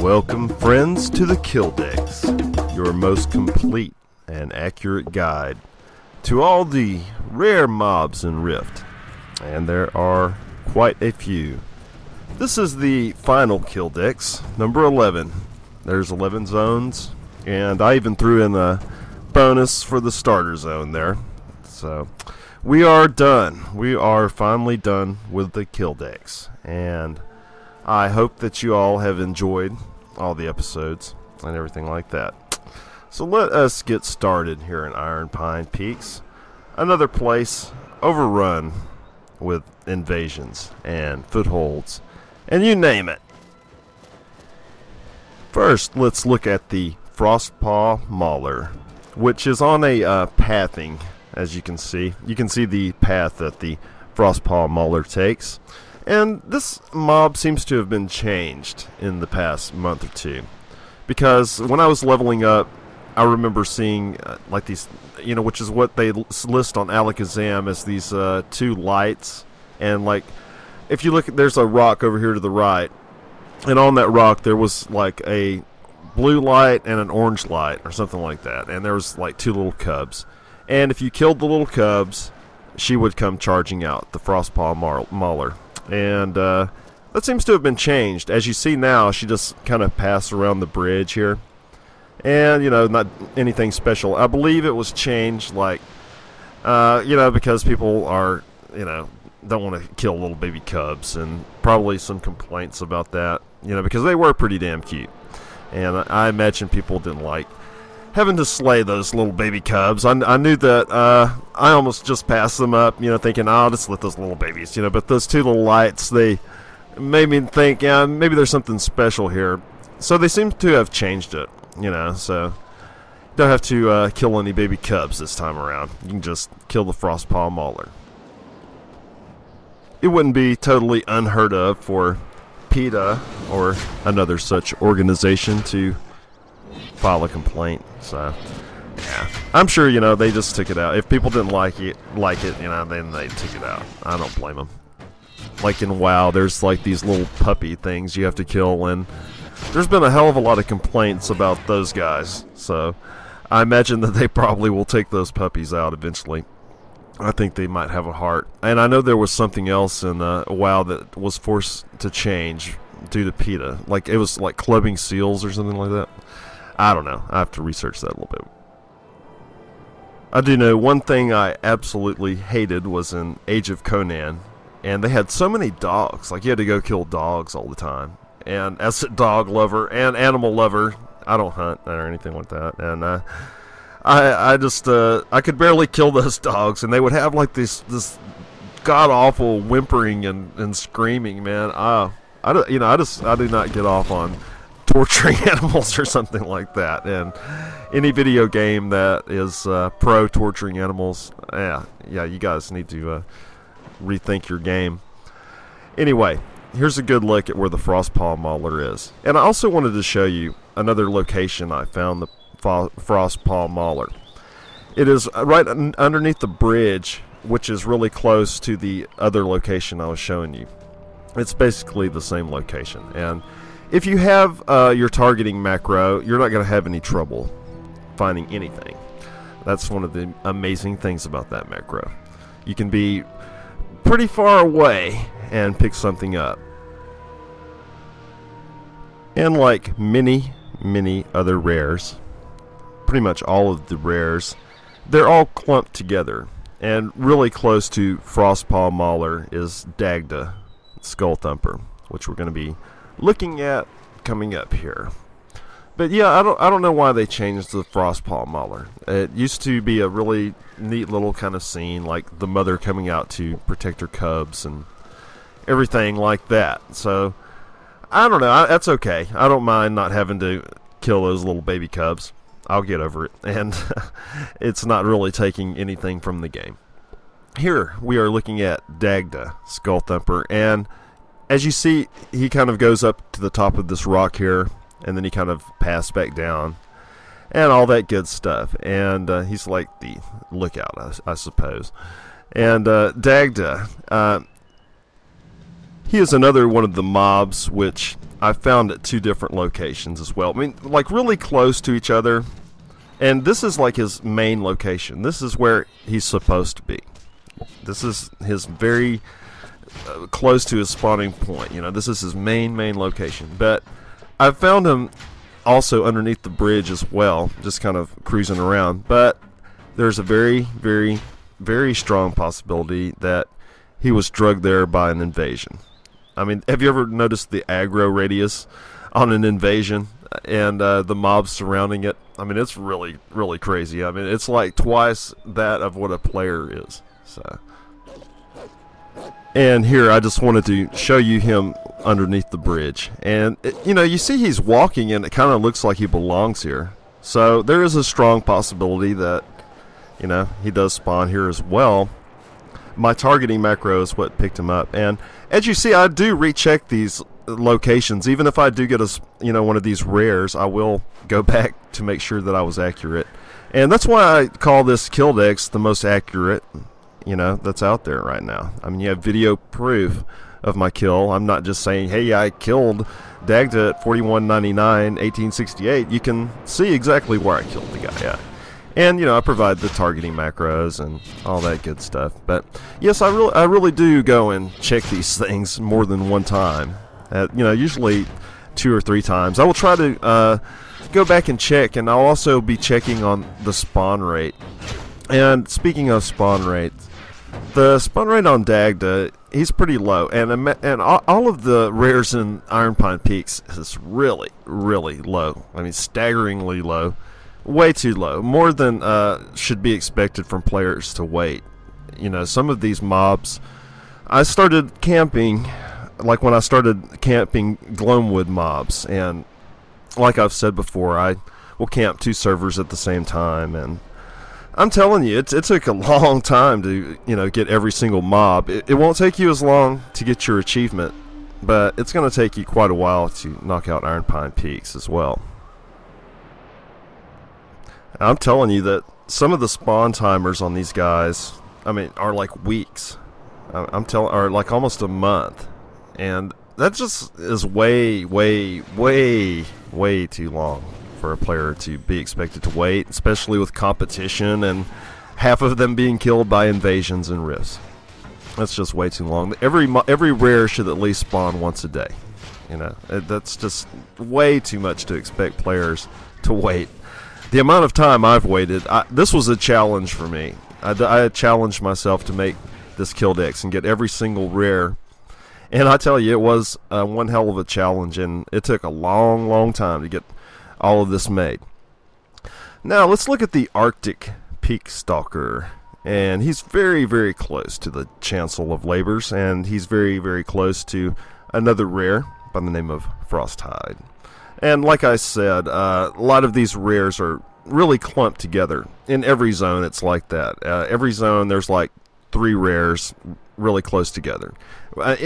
Welcome, friends, to the Killdex, your most complete and accurate guide to all the rare mobs in Rift, and there are quite a few. This is the final Killdex, number 11. There's 11 zones, and I even threw in a bonus for the starter zone there. So, we are done. We are finally done with the Killdex, and I hope that you all have enjoyed all the episodes and everything like that. So let us get started here in Iron Pine Peaks, another place overrun with invasions and footholds and you name it. First, let's look at the Paw Mahler, which is on a pathing, as you can see. You can see the path that the Paw Mahler takes. And this mob seems to have been changed in the past month or two. Because when I was leveling up, I remember seeing like these, which is what they list on Alakazam as these two lights. And like, if you look, there's a rock over here to the right. And on that rock there was like a blue light and an orange light or something like that. And there was like two little cubs. And if you killed the little cubs, she would come charging out, the Paw Mahler. And that seems to have been changed. As you see now, she just kind of passed around the bridge here. And, not anything special. I believe it was changed, like, because people are, don't want to kill little baby cubs. And probably some complaints about that, because they were pretty damn cute. And I imagine people didn't like having to slay those little baby cubs. I knew that I almost just passed them up, thinking, I'll just let those little babies, but those two little lights, they made me think, yeah, maybe there's something special here. So they seem to have changed it, so you don't have to kill any baby cubs this time around. You can just kill the Paw Mahler. It wouldn't be totally unheard of for PETA or another such organization to file a complaint. So yeah, I'm sure they just took it out. If people didn't like it, then they took it out. I don't blame them. Like in WoW, there's like these little puppy things you have to kill, and there's been a hell of a lot of complaints about those guys. So I imagine that they probably will take those puppies out eventually. I think they might have a heart. And I know there was something else in WoW that was forced to change due to PETA. Like it was like clubbing seals or something like that. I don't know. I have to research that a little bit. I do know one thing I absolutely hated was in Age of Conan. And they had so many dogs. Like, you had to go kill dogs all the time. And as a dog lover and animal lover, I don't hunt or anything like that. And I just, I could barely kill those dogs. And they would have, like, this god-awful whimpering and screaming, man. I do not get off on torturing animals or something like that. And any video game that is pro torturing animals, yeah, you guys need to rethink your game. Anyway, here's a good look at where the Paw Mahler is. And I also wanted to show you another location I found the Paw Mahler. It is right underneath the bridge, which is really close to the other location I was showing you. It's basically the same location. And if you have your targeting macro, you're not going to have any trouble finding anything. That's one of the amazing things about that macro. You can be pretty far away and pick something up. And like many other rares, pretty much all of the rares, they're all clumped together. And really close to Paw Mahler is Dagda, Skull Thumper, which we're going to be looking at coming up here. But yeah, I don't know why they changed the Paw Mahler. It used to be a really neat little kind of scene, like the mother coming out to protect her cubs and everything like that. So I don't know. That's okay. I don't mind not having to kill those little baby cubs. I'll get over it, and it's not really taking anything from the game. Here we are looking at Dagda, Skull Thumper, and as you see, he kind of goes up to the top of this rock here, and then he kind of passed back down, and all that good stuff. And he's like the lookout, I suppose. And Dagda, he is another one of the mobs which I found at 2 different locations as well. I mean, like really close to each other. And this is like his main location. This is where he's supposed to be. This is his very close to his spawning point. You know, this is his main location. But I found him also underneath the bridge as well, just kind of cruising around. But there's a very strong possibility that he was drugged there by an invasion. I mean, have you ever noticed the aggro radius on an invasion and the mobs surrounding it? I mean, it's really crazy. I mean, it's like twice that of what a player is. So, and here I just wanted to show you him underneath the bridge, and you know, you see he's walking and it kind of looks like he belongs here. So there is a strong possibility that, you know, he does spawn here as well. My targeting macro is what picked him up, and as you see, I do recheck these locations. Even if I do get one of these rares, I will go back to make sure that I was accurate, and that's why I call this Killdex the most accurate, you know, that's out there right now. I mean, you have video proof of my kill. I'm not just saying, hey, I killed Dagda at 4199 1868. You can see exactly where I killed the guy at. And, you know, I provide the targeting macros and all that good stuff. But, yes, I really do go and check these things more than one time. You know, usually 2 or 3 times. I will try to go back and check, and I'll also be checking on the spawn rate. And speaking of spawn rate, the spawn rate on Dagda, he's pretty low. And all of the rares in Iron Pine Peaks is really low. I mean, staggeringly low. Way too low, more than should be expected from players to wait. You know, some of these mobs, I started camping, like when I started camping Gloamwood mobs, and like I've said before, I will camp 2 servers at the same time, and I'm telling you, it took a long time to, you know, get every single mob. It won't take you as long to get your achievement, but it's going to take you quite a while to knock out Iron Pine Peaks as well. I'm telling you that some of the spawn timers on these guys, I mean, are like weeks. Are like almost a month, and that just is way too long for a player to be expected to wait, especially with competition and half of them being killed by invasions and rifts. That's just way too long. Every rare should at least spawn once a day. You know, that's just way too much to expect players to wait. The amount of time I've waited, this was a challenge for me. I challenged myself to make this Killdex and get every single rare. And I tell you, it was one hell of a challenge, and it took a long time to get all of this made. Now, let's look at the Arctic Peakstalker. And he's very close to the Chancel of Labors, and he's very close to another rare by the name of Frosthide. And like I said, a lot of these rares are really clumped together. In every zone, it's like that. Every zone, there's like 3 rares really close together.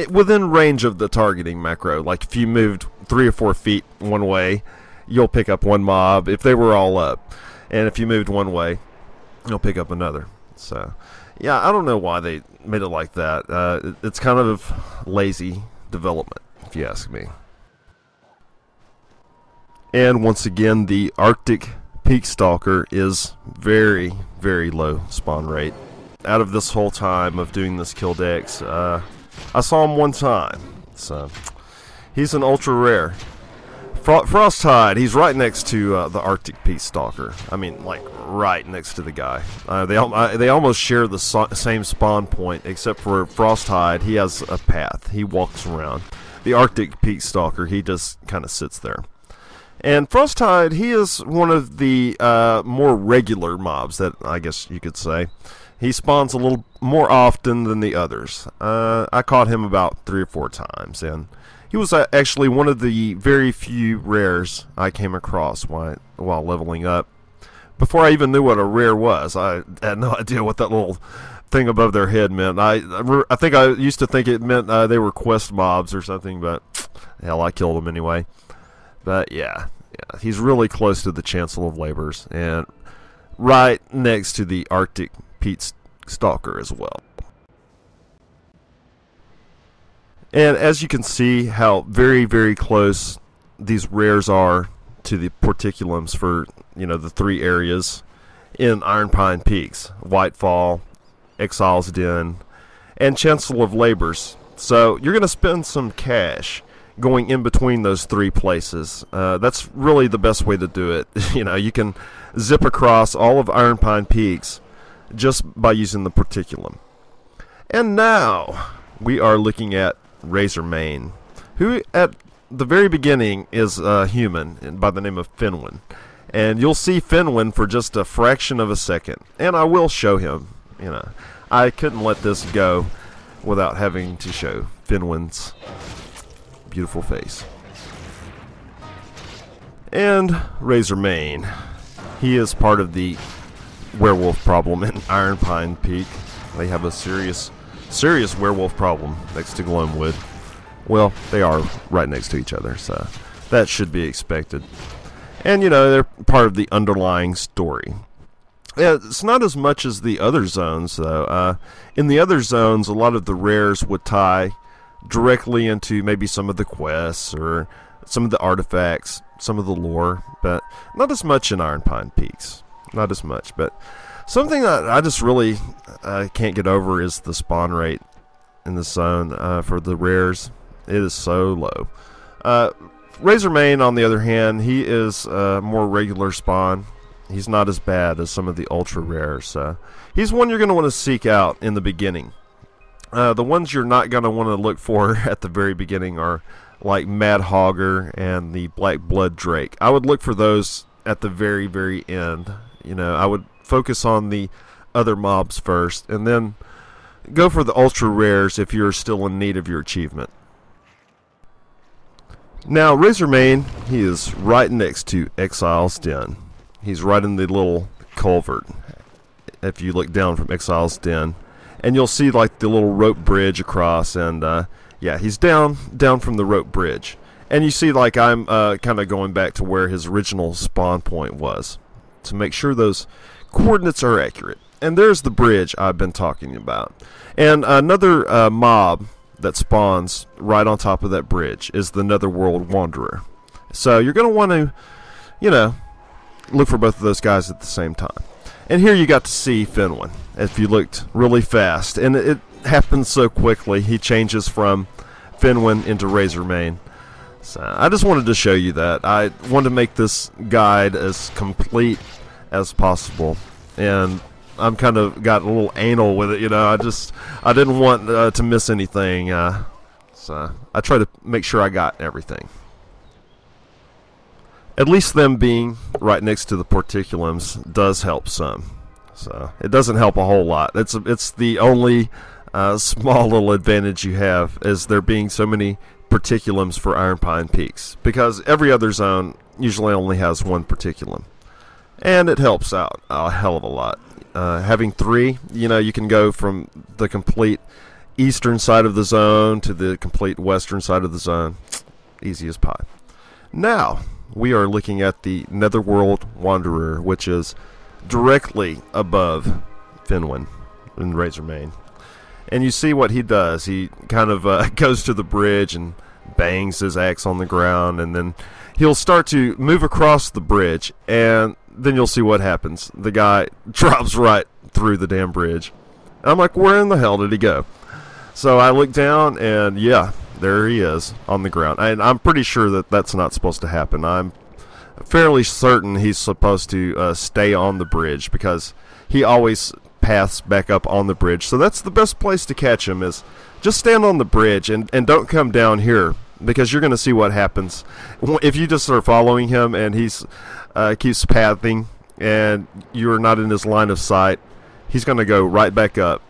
Within range of the targeting macro. Like if you moved 3 or 4 feet one way, you'll pick up one mob if they were all up. And if you moved one way, you'll pick up another. So, yeah, I don't know why they made it like that. It's kind of lazy development, if you ask me. And once again, the Arctic Peakstalker is very low spawn rate. Out of this whole time of doing this Killdex, I saw him one time. So, he's an ultra rare. Frosthide, he's right next to the Arctic Peakstalker. I mean, like, right next to the guy. They almost share the same spawn point, except for Frosthide, he has a path. He walks around. The Arctic Peakstalker, he just kind of sits there. And Frosthide, he is one of the more regular mobs that I guess you could say. He spawns a little more often than the others. I caught him about 3 or 4 times, and he was actually one of the very few rares I came across while leveling up. Before I even knew what a rare was, I had no idea what that little thing above their head meant. I think I used to think it meant they were quest mobs or something, but hell, I killed them anyway. But yeah, he's really close to the Chancel of Labors and right next to the Arctic Peakstalker as well. And as you can see how very, very close these rares are to the porticulums for, the 3 areas in Iron Pine Peaks: Whitefall, Exile's Den, and Chancellor of Labors. So you're going to spend some cash going in between those 3 places. That's really the best way to do it. You can zip across all of Iron Pine Peaks just by using the porticulum. And now we are looking at Razormane, who at the very beginning is a human by the name of Fenwyn. And you'll see Fenwyn for just a fraction of a second. And I will show him. I couldn't let this go without having to show Fenwyn's beautiful face. And Razormane. He is part of the werewolf problem in Iron Pine Peak. They have a serious werewolf problem next to Gloomwood. Well, they are right next to each other, so that should be expected. And, they're part of the underlying story. Yeah, it's not as much as the other zones, though. In the other zones, a lot of the rares would tie directly into maybe some of the quests or some of the artifacts, some of the lore, but not as much in Iron Pine Peaks. Not as much, but something that I just really can't get over is the spawn rate in the zone for the rares. It is so low. Razormane, on the other hand, he is a more regular spawn. He's not as bad as some of the ultra rares. He's one you're going to want to seek out in the beginning. The ones you're not going to want to look for at the very beginning are like Mad Hager and the Blackblood Drake. I would look for those at the very, very end. I would focus on the other mobs first, and then go for the ultra rares if you're still in need of your achievement. Now, Razormane, he is right next to Exile's Den. He's right in the little culvert. If you look down from Exile's Den, and you'll see like the little rope bridge across, and yeah, he's down from the rope bridge. And you see like I'm kind of going back to where his original spawn point was to make sure those coordinates are accurate. And there's the bridge I've been talking about. And another mob that spawns right on top of that bridge is the Netherworld Wanderer. So you're going to want to, look for both of those guys at the same time. And here you got to see Fenwyn, if you looked really fast. And it happens so quickly. He changes from Fenwyn into Razormane. So I just wanted to show you that. I wanted to make this guide as complete as possible. And I'm kind of got a little anal with it, I didn't want to miss anything. So I try to make sure I got everything. At least them being right next to the porticulums does help some. So it doesn't help a whole lot. It's the only small little advantage you have, is there being so many porticulums for Iron Pine Peaks, because every other zone usually only has one porticulum, and it helps out a hell of a lot. Having 3, you can go from the complete eastern side of the zone to the complete western side of the zone. Easy as pie. Now we are looking at the Netherworld Wanderer, which is directly above Fenwyn in Razormane. And you see what he does. He kind of goes to the bridge and bangs his axe on the ground, and then he'll start to move across the bridge, and then you'll see what happens. The guy drops right through the damn bridge. And I'm like, where in the hell did he go? So I look down, and yeah, there he is on the ground. And I'm pretty sure that that's not supposed to happen. I'm fairly certain he's supposed to stay on the bridge, because he always paths back up on the bridge. So that's the best place to catch him, is just stand on the bridge and don't come down here, because you're going to see what happens if you just start following him and he's keeps pathing and you're not in his line of sight. He's going to go right back up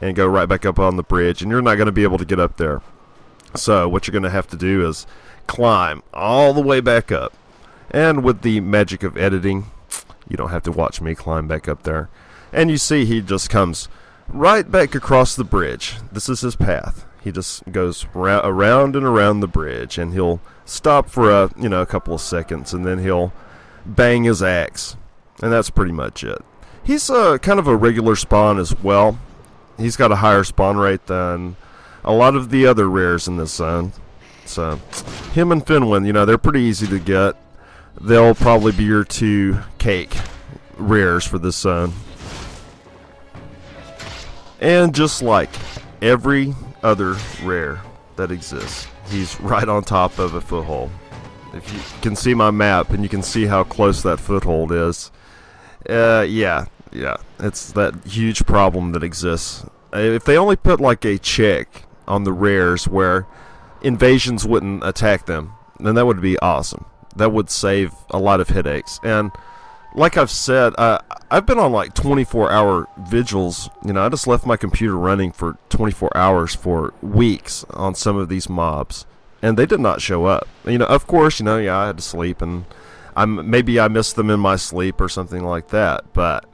and go right back up on the bridge, and you're not going to be able to get up there. So what you're going to have to do is climb all the way back up. And with the magic of editing, you don't have to watch me climb back up there. And you see he just comes right back across the bridge. This is his path. He just goes around and around the bridge, and he'll stop for a couple of seconds, and then he'll bang his axe. And that's pretty much it. He's kind of a regular spawn as well. He's got a higher spawn rate than a lot of the other rares in this zone. So, him and Fenwyn, you know, they're pretty easy to get. They'll probably be your 2 cake rares for this zone. And just like every other rare that exists, he's right on top of a foothold. If you can see my map and you can see how close that foothold is, yeah, it's that huge problem that exists. If they only put like a check on the rares where invasions wouldn't attack them, then that would be awesome. That would save a lot of headaches. And like I've said, I've been on like 24-hour vigils. You know, I just left my computer running for 24 hours for weeks on some of these mobs, and they did not show up. You know, of course, you know, yeah, I had to sleep, and maybe I missed them in my sleep or something like that. But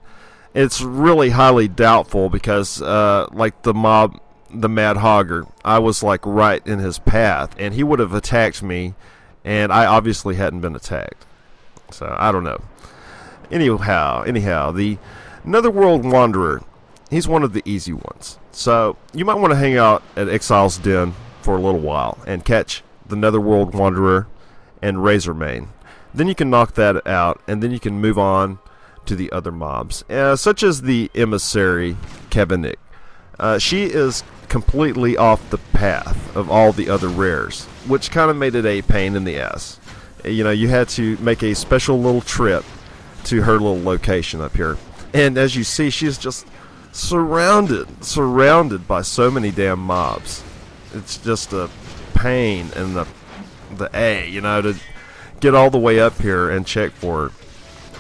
it's really highly doubtful because, like the mob, the Mad Hager, I was like right in his path, and he would have attacked me, and I obviously hadn't been attacked. So I don't know. Anyhow, the Netherworld Wanderer, he's one of the easy ones. So you might want to hang out at Exile's Den for a little while and catch the Netherworld Wanderer and razormane. Then you can knock that out, and then you can move on to the other mobs, such as the Emissary Cabinet. She is completely off the path of all the other rares, which kind of made it a pain in the ass. You know, you had to make a special little trip to her little location up here. And as you see, she's just surrounded by so many damn mobs. It's just a pain in the A, you know, to get all the way up here and check for her.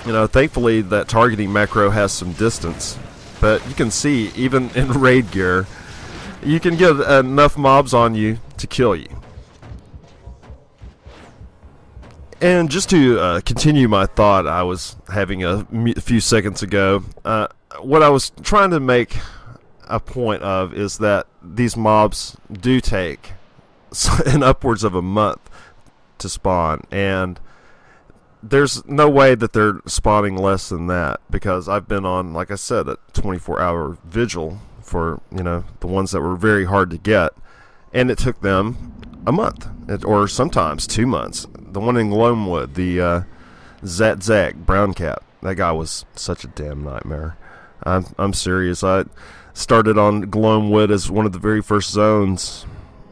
You know, thankfully that targeting macro has some distance, but you can see even in raid gear, you can get enough mobs on you to kill you. And just to continue my thought I was having a few seconds ago, what I was trying to make a point of is that these mobs do take an upwards of a month to spawn, and there's no way that they're spawning less than that, because I've been on, like I said, a 24-hour vigil for, you know, the ones that were very hard to get, and it took them a month, or sometimes 2 months. The one in Gloamwood, the Zach Brown Cap, that guy was such a damn nightmare. I'm serious. I started on Gloamwood as one of the very first zones,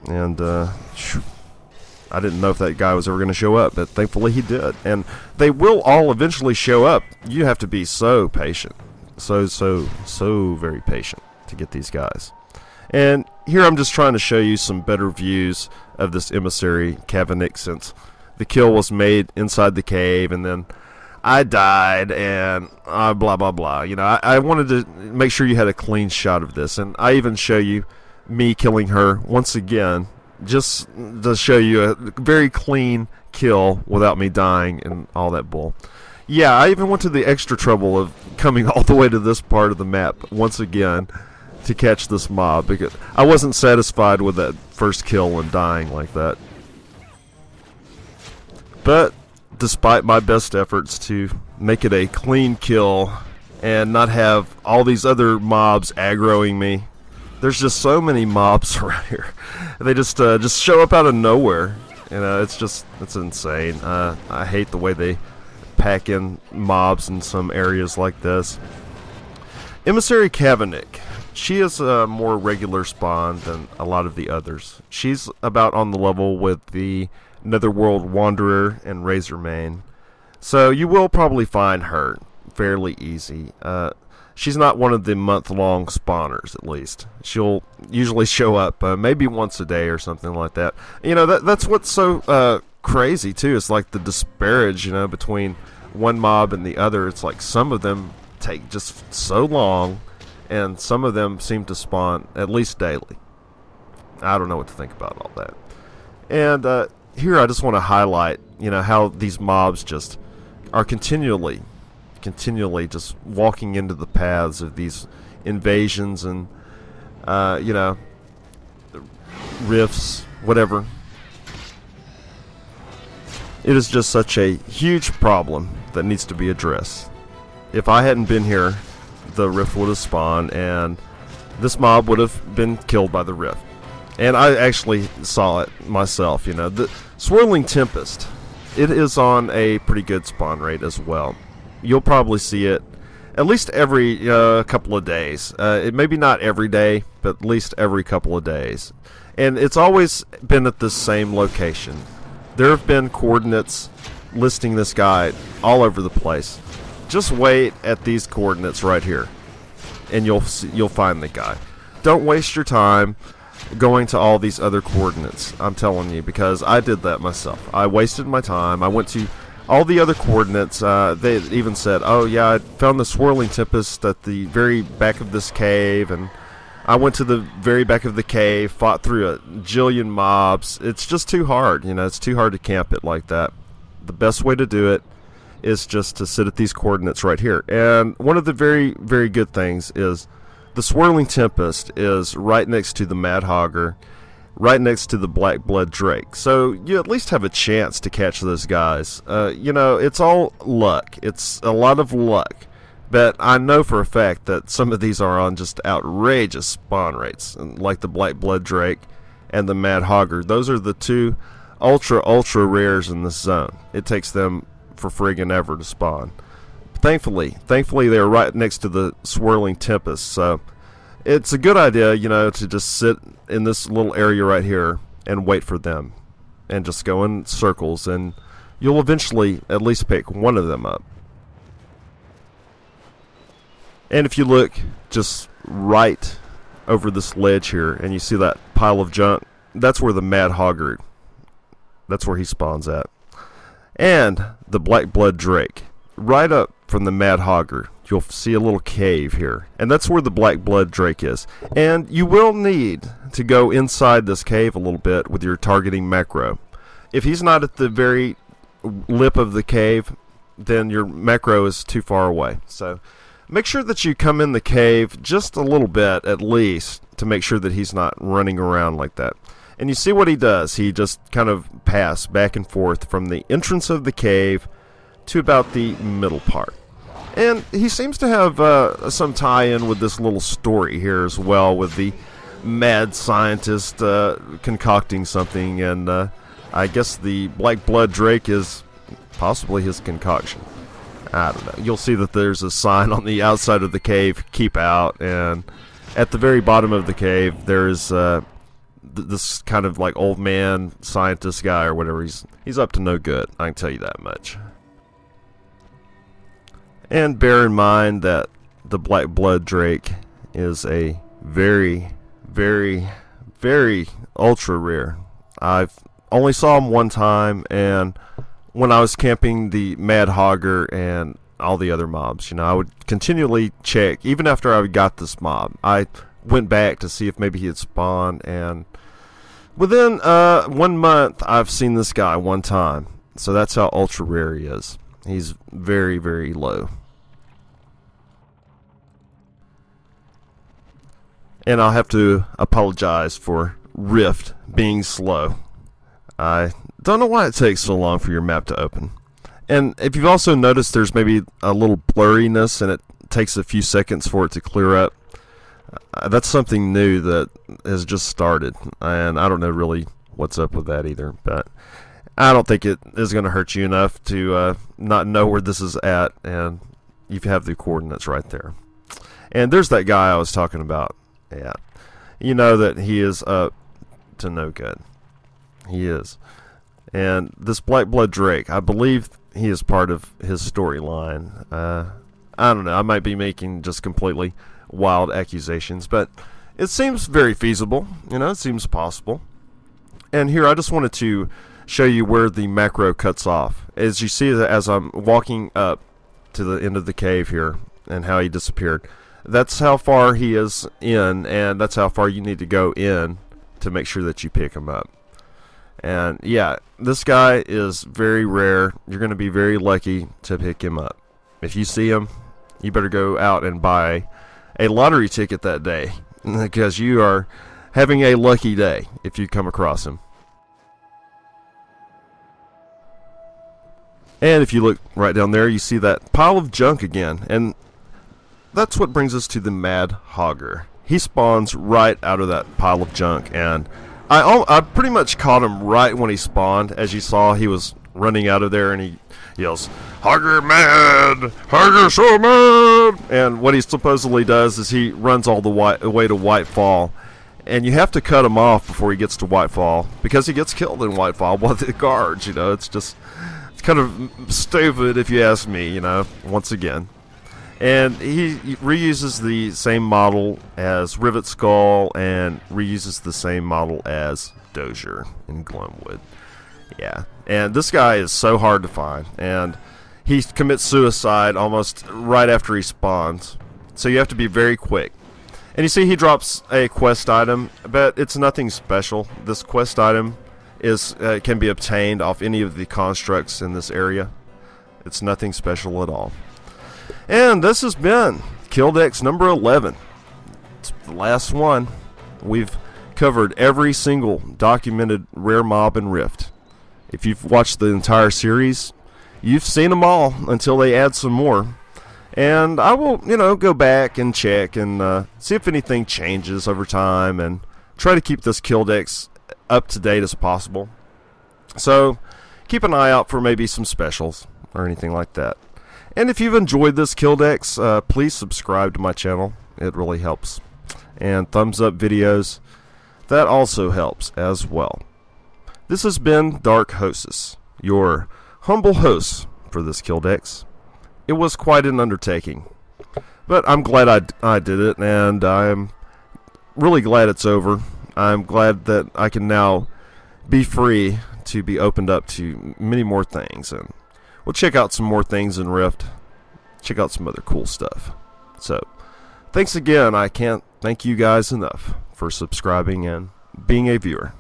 and I didn't know if that guy was ever going to show up, but thankfully he did. And they will all eventually show up. You have to be so patient, so very patient to get these guys. And here I'm just trying to show you some better views of this Emissary Cabinet, since the kill was made inside the cave, and then I died, and blah blah blah. You know, I wanted to make sure you had a clean shot of this, and I even show you me killing her once again, just to show you a very clean kill without me dying and all that bull. Yeah, I even went to the extra trouble of coming all the way to this part of the map once again to catch this mob, because I wasn't satisfied with that first kill and dying like that. But despite my best efforts to make it a clean kill and not have all these other mobs aggroing me, there's just so many mobs around here. They just show up out of nowhere. You know, it's insane. I hate the way they pack in mobs in some areas like this. Emissary Cabinet, she is a more regular spawn than a lot of the others. She's about on the level with the Netherworld Wanderer and razormane, so you will probably find her fairly easy. She's not one of the month-long spawners, at least. She'll usually show up maybe once a day or something like that. You know, that's what's so crazy too. It's like the disparage, you know, between one mob and the other. It's like some of them take just so long, and some of them seem to spawn at least daily. I don't know what to think about all that. And here I just want to highlight, you know, how these mobs just are continually just walking into the paths of these invasions and, you know, rifts, whatever. It is just such a huge problem that needs to be addressed. If I hadn't been here, the rift would have spawned, and this mob would have been killed by the rift. And I actually saw it myself, you know. The swirling tempest, it is on a pretty good spawn rate as well. You'll probably see it at least every couple of days. It maybe not every day, but at least every couple of days. And it's always been at the same location. There have been coordinates listing this guy all over the place. Just wait at these coordinates right here, and you'll find the guy. Don't waste your time going to all these other coordinates. I'm telling you, because I did that myself. I wasted my time. I went to all the other coordinates. They even said, oh yeah, I found the swirling tempest at the very back of this cave, and I went to the very back of the cave, fought through a jillion mobs. It's just too hard, you know. It's too hard to camp it like that. The best way to do it is just to sit at these coordinates right here. And one of the very, very good things is the swirling tempest is right next to the Mad Hager, right next to the blackblood drake. So you at least have a chance to catch those guys. You know, it's all luck. It's a lot of luck. But I know for a fact that some of these are on just outrageous spawn rates, like the blackblood drake and the Mad Hager. Those are the two ultra rares in this zone. It takes them for friggin' ever to spawn. Thankfully they're right next to the swirling tempest, so it's a good idea, you know, to just sit in this little area right here and wait for them, and just go in circles, and you'll eventually at least pick one of them up. And if you look just right over this ledge here, and you see that pile of junk, that's where the Mad Hager, that's where he spawns at. And the blackblood drake, right up from the Mad Hager, you'll see a little cave here, and that's where the blackblood drake is. And you will need to go inside this cave a little bit with your targeting macro. If he's not at the very lip of the cave, then your macro is too far away. So make sure that you come in the cave just a little bit at least to make sure that he's not running around like that. And you see what he does. He just kind of passes back and forth from the entrance of the cave to about the middle part. And he seems to have some tie-in with this little story here as well, with the mad scientist concocting something, and I guess the blackblood drake is possibly his concoction. I don't know. You'll see that there's a sign on the outside of the cave, keep out, and at the very bottom of the cave there's this kind of like old man scientist guy or whatever. He's up to no good, I can tell you that much. And bear in mind that the blackblood drake is a very, very, very ultra rare. I've only saw him one time, and when I was camping the Mad Hager and all the other mobs, you know, I would continually check. Even after I got this mob, I went back to see if maybe he had spawned, and within 1 month I've seen this guy one time. So that's how ultra rare he is. He's very, very low. And I'll have to apologize for Rift being slow. I don't know why it takes so long for your map to open. And if you've also noticed there's maybe a little blurriness and it takes a few seconds for it to clear up, that's something new that has just started. And I don't know really what's up with that either. But I don't think it is going to hurt you enough to not know where this is at. And you have the coordinates right there. And there's that guy I was talking about. Yeah, you know that he is up to no good. He is. And this blackblood drake, I believe he is part of his storyline. I don't know, I might be making just completely wild accusations, but it seems very feasible. You know, it seems possible. And here I just wanted to show you where the macro cuts off. As you see, as I'm walking up to the end of the cave here and how he disappeared, that's how far he is in, and that's how far you need to go in to make sure that you pick him up. And yeah, this guy is very rare. You're going to be very lucky to pick him up. If you see him, you better go out and buy a lottery ticket that day, because you are having a lucky day if you come across him. And if you look right down there, you see that pile of junk again, and that's what brings us to the Mad Hager. He spawns right out of that pile of junk, and I pretty much caught him right when he spawned. As you saw, he was running out of there, and he yells, "Hager mad! Hager so mad!" And what he supposedly does is he runs all the way to Whitefall, and you have to cut him off before he gets to Whitefall, because he gets killed in Whitefall by the guards. You know, it's kind of stupid if you ask me. You know, once again. And he reuses the same model as Rivet Skull and reuses the same model as Dozier in Gloomwood. Yeah, and this guy is so hard to find, and he commits suicide almost right after he spawns. So you have to be very quick. And you see he drops a quest item, but it's nothing special. This quest item can be obtained off any of the constructs in this area. It's nothing special at all. And this has been Killdex number 11. It's the last one. We've covered every single documented rare mob and rift. If you've watched the entire series, you've seen them all until they add some more. And I will, go back and check and see if anything changes over time and try to keep this Killdex up to date as possible. So keep an eye out for maybe some specials or anything like that. And if you've enjoyed this Killdex, please subscribe to my channel. It really helps. And thumbs up videos. That also helps as well. This has been Dark Hostess, your humble host for this Killdex. It was quite an undertaking. But I'm glad I did it, and I'm really glad it's over. I'm glad that I can now be free to be opened up to many more things. And we'll check out some more things in Rift. Check out some other cool stuff. So, thanks again. I can't thank you guys enough for subscribing and being a viewer.